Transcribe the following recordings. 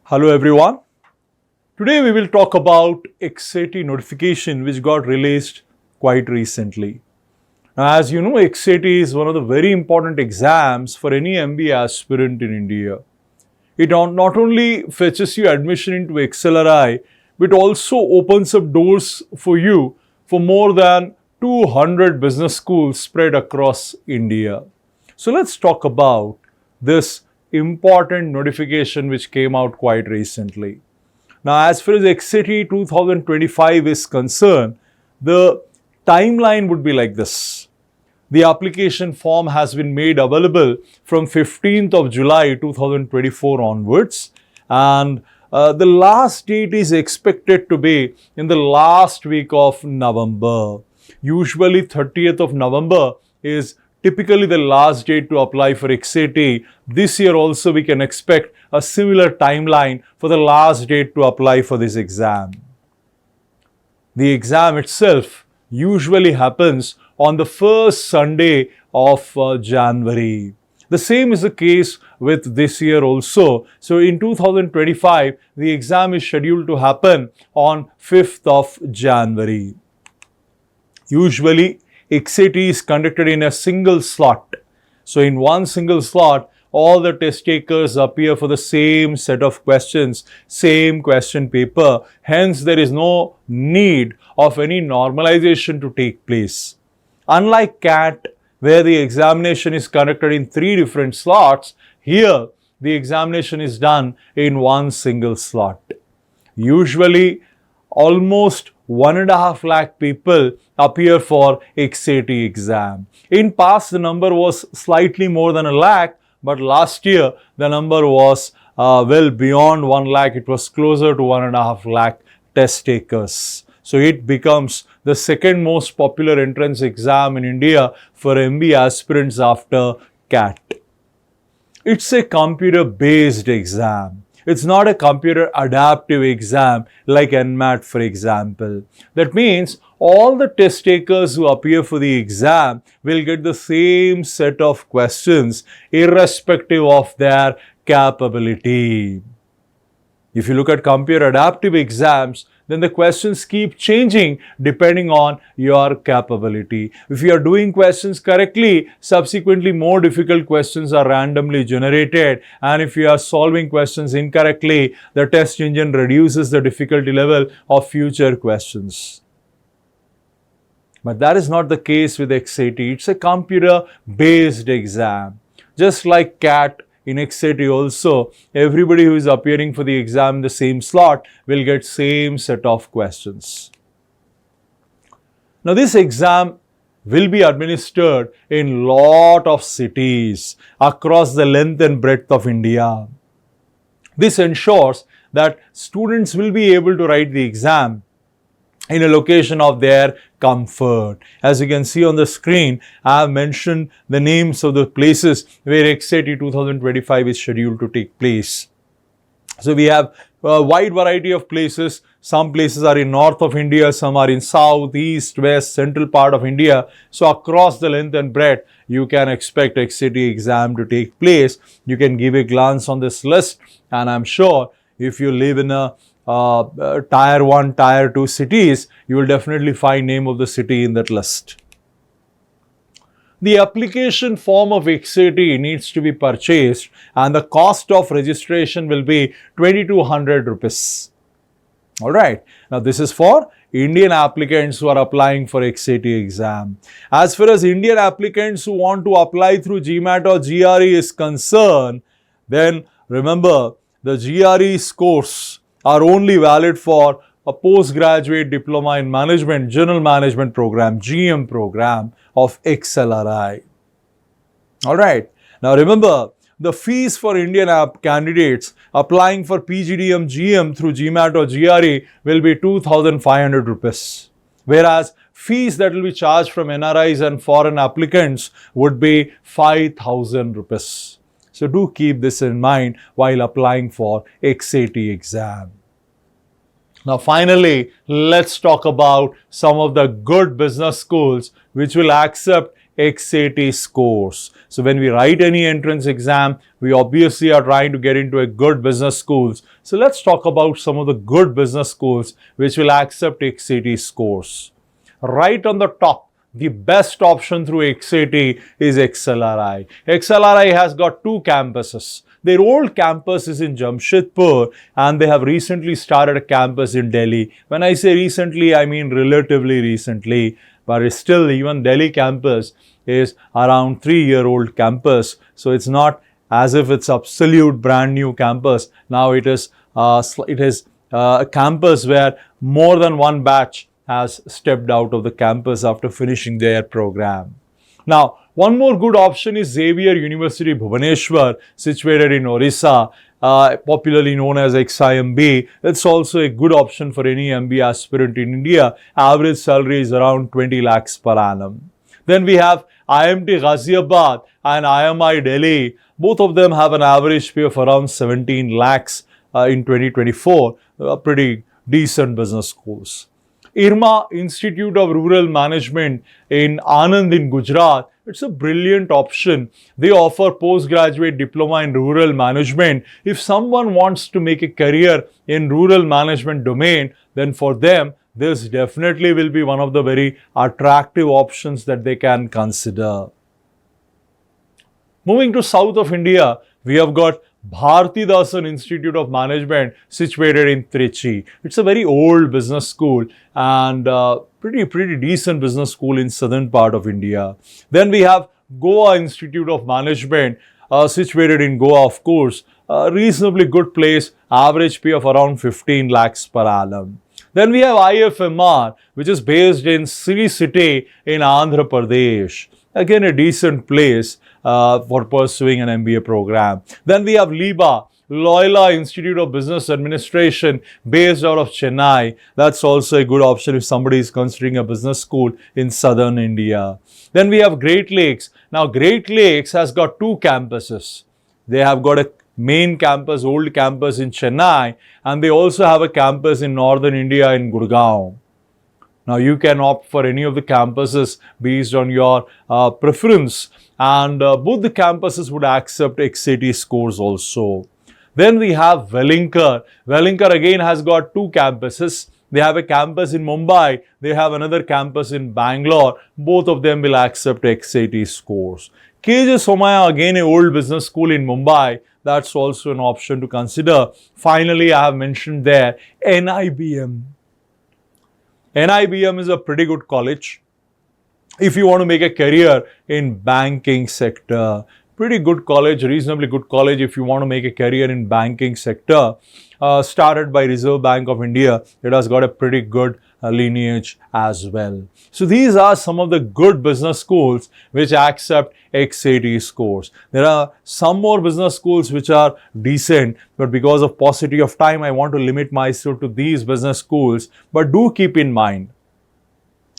Hello everyone. Today we will talk about XAT notification which got released quite recently. Now, as you know, XAT is one of the very important exams for any MBA aspirant in India. It not only fetches you admission into XLRI, but also opens up doors for you for more than 200 business schools spread across India. So let's talk about this important notification which came out quite recently. Now, as far as XAT 2025 is concerned, the timeline would be like this. The application form has been made available from 15th of July 2024 onwards, and the last date is expected to be in the last week of November. Usually 30th of November is typically the last date to apply for XAT. This year also we can expect a similar timeline for the last date to apply for this exam. The exam itself usually happens on the first Sunday of January. The same is the case with this year also. So in 2025, the exam is scheduled to happen on 5th of January. Usually, XAT is conducted in a single slot. So in one single slot, all the test takers appear for the same set of questions, same question paper. Hence, there is no need of any normalization to take place. Unlike CAT, where the examination is conducted in 3 different slots, here the examination is done in one single slot. Usually, almost 1.5 lakh people appear for XAT exam. In past, the number was slightly more than 1 lakh, but last year the number was well beyond 1 lakh. It was closer to 1.5 lakh test takers. So it becomes the second most popular entrance exam in India for MBA aspirants after CAT. It's a computer-based exam. It's not a computer adaptive exam like NMAT, for example. That means all the test takers who appear for the exam will get the same set of questions irrespective of their capability. If you look at computer adaptive exams, then the questions keep changing depending on your capability. If you are doing questions correctly, subsequently more difficult questions are randomly generated, and if you are solving questions incorrectly, the test engine reduces the difficulty level of future questions. But that is not the case with XAT. It's a computer-based exam. Just like CAT, in XAT also, everybody who is appearing for the exam in the same slot will get same set of questions. Now, this exam will be administered in lot of cities across the length and breadth of India. This ensures that students will be able to write the exam in a location of their comfort. As you can see on the screen, I have mentioned the names of the places where XAT 2025 is scheduled to take place. So we have a wide variety of places. Some places are in north of India, some are in south, east, west, central part of India. So across the length and breadth, you can expect XAT exam to take place. You can give a glance on this list, and I'm sure if you live in a tier 1, tier 2 cities, you will definitely find name of the city in that list. The application form of XAT needs to be purchased, and the cost of registration will be 2200 rupees. Alright, now this is for Indian applicants who are applying for XAT exam. As far as Indian applicants who want to apply through GMAT or GRE is concerned, then remember the GRE scores are only valid for a postgraduate diploma in management, general management program, GM program of XLRI. Alright, now remember the fees for Indian candidates applying for PGDM GM through GMAT or GRE will be 2500 rupees, whereas fees that will be charged from NRIs and foreign applicants would be 5000 rupees. So do keep this in mind while applying for XAT exam. Now finally, let's talk about some of the good business schools which will accept XAT scores. So when we write any entrance exam, we obviously are trying to get into a good business schools. So let's talk about some of the good business schools which will accept XAT scores. Right on the top, the best option through XAT is XLRI. XLRI has got two campuses. Their old campus is in Jamshedpur and they have recently started a campus in Delhi. When I say recently, I mean relatively recently, but it's still, even Delhi campus is around 3-year-old campus. So it's not as if it's absolute brand new campus. Now it is a campus where more than one batch has stepped out of the campus after finishing their program. Now, one more good option is Xavier University Bhubaneswar, situated in Orissa, popularly known as XIMB. It's also a good option for any MBA aspirant in India. Average salary is around 20 lakhs per annum. Then we have IMT Ghaziabad and IMI Delhi. Both of them have an average pay of around 17 lakhs in 2024. Pretty decent business schools. IRMA, Institute of Rural Management in Anand in Gujarat. It's a brilliant option. They offer postgraduate diploma in rural management. If someone wants to make a career in rural management domain, then for them, this definitely will be one of the very attractive options that they can consider. Moving to south of India, we have got Bharatidasan Institute of Management situated in Trichy. It's a very old business school and pretty decent business school in southern part of India. Then we have Goa Institute of Management situated in Goa, of course. A reasonably good place, average pay of around 15 lakhs per annum. Then we have IFMR, which is based in Sri City in Andhra Pradesh. Again, a decent place for pursuing an MBA program. Then we have LIBA, Loyola Institute of Business Administration, based out of Chennai. That's also a good option if somebody is considering a business school in southern India. Then we have Great Lakes. Now, Great Lakes has got two campuses. They have got a main campus, old campus in Chennai, and they also have a campus in northern India in Gurgaon. Now, you can opt for any of the campuses based on your preference, and both the campuses would accept XAT scores also. Then we have Wellinkar. Wellinkar again has got two campuses. They have a campus in Mumbai. They have another campus in Bangalore. Both of them will accept XAT scores. KJ Somaya, again a old business school in Mumbai. That's also an option to consider. Finally, I have mentioned there NIBM. NIBM is a pretty good college if you want to make a career in banking sector. Pretty good college, reasonably good college if you want to make a career in banking sector. Started by Reserve Bank of India. It has got a pretty good lineage as well. So these are some of the good business schools which accept XAT scores. There are some more business schools which are decent, but because of paucity of time, I want to limit myself to these business schools. But do keep in mind,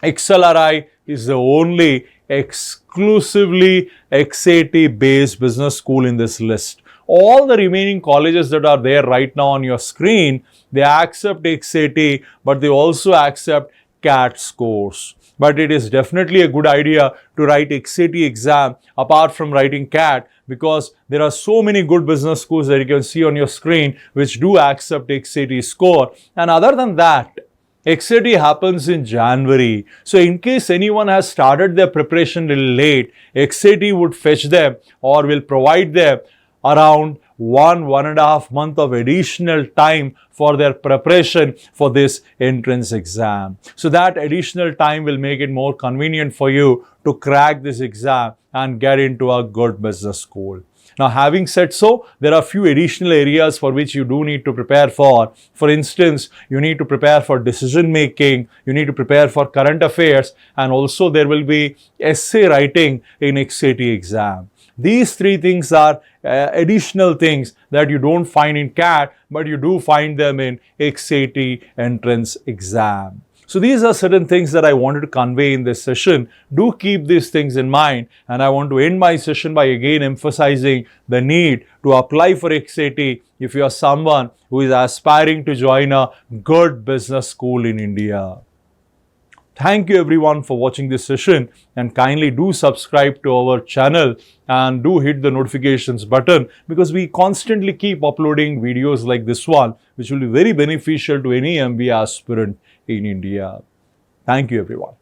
XLRI is the only exclusively XAT based business school in this list. All the remaining colleges that are there right now on your screen, they accept XAT, but they also accept CAT scores. But it is definitely a good idea to write XAT exam apart from writing CAT, because there are so many good business schools that you can see on your screen which do accept XAT score. And other than that, XAT happens in January. So in case anyone has started their preparation a little late, XAT would fetch them or will provide them around 1.5 months of additional time for their preparation for this entrance exam. So that additional time will make it more convenient for you to crack this exam and get into a good business school. Now, having said so, there are a few additional areas for which you do need to prepare for. For instance, you need to prepare for decision making, you need to prepare for current affairs, and also there will be essay writing in XAT exam. These three things are additional things that you don't find in CAT, but you do find them in XAT entrance exam. So these are certain things that I wanted to convey in this session. Do keep these things in mind, and I want to end my session by again emphasizing the need to apply for XAT if you are someone who is aspiring to join a good business school in India. Thank you everyone for watching this session, and kindly do subscribe to our channel and do hit the notifications button, because we constantly keep uploading videos like this one, which will be very beneficial to any MBA aspirant in India. Thank you everyone.